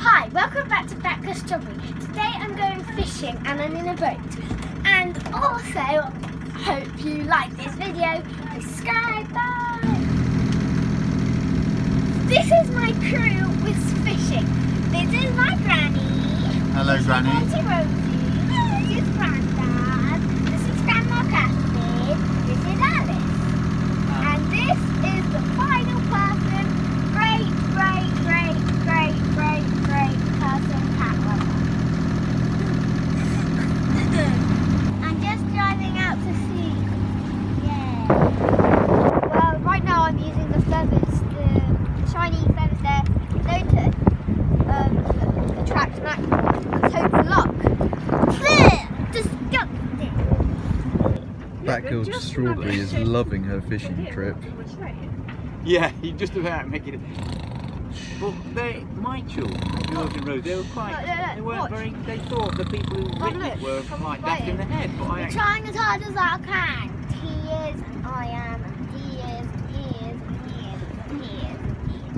Hi, welcome back to Backless Strawberry. Today I'm going fishing and I'm in a boat. And also, hope you like this video. Subscribe, bye! This is my crew with fishing. This is my granny. Hello, this Granny. Is Auntie Rosie. This is Grandad. This is Grandma Catherine. This is Alice. And this is the final person. Great person, cat lover. I'm just driving out to sea. Yeah. Well, right now I'm using the feathers, the shiny feathers there, to attract mackerel. Let's hope for luck. Disgusting. Backless Strawberry is loving her fishing trip. Yeah, you just about making it. Well, my children, George and Rose, they were quite. They weren't very. They thought the people who written it were like daft in the head. But I'm trying as hard as I can. He is, and I am, and he is, and he is, and he is, and he is, and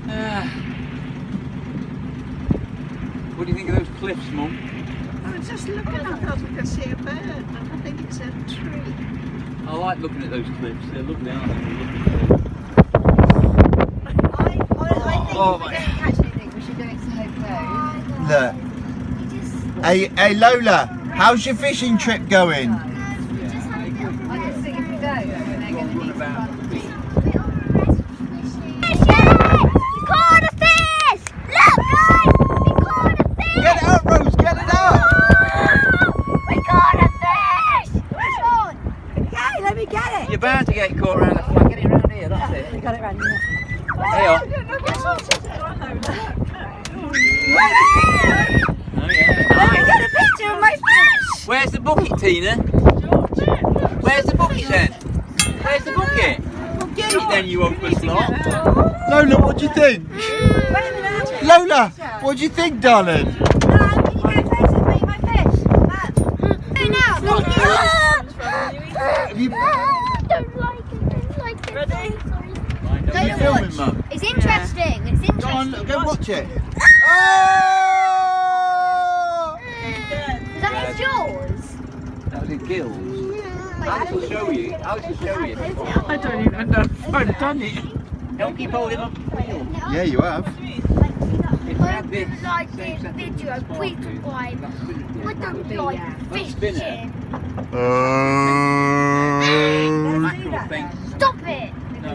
he is. What do you think of those cliffs, Mum? I was just looking, I thought we could see a bird, and I think it's a tree. I like looking at those cliffs. They're lovely, aren't they? I think if we don't catch anything, we should do it slow close. Look. Hey Lola, how's your fishing trip going? I just think if we go, they're going to need to run. Get it up, Rose, get it up! Let me get it! You're bound to get caught around the flag. Get it around here. That's it. We got it round here. Hey on. Oh yeah. Let me get a picture of my fish! Where's the bucket, Tina? Where's the bucket then? Where's the bucket? Well, get it then, you hopeless lot. Lola, what do you think? Lola, what do you think, darling? Can you get photos of me and my fish? Have you... I don't like it. Ready? Are you filming, Mum? It's interesting. It's Go on, interesting. go watch it. Oh! That is yours. That was in gills. Alex will show you. I don't even know if I've done it. Don't keep holding on. Yeah, you have. Hope you like this video. Please subscribe. I don't like fishing. Mackerel thing. Stop it. No.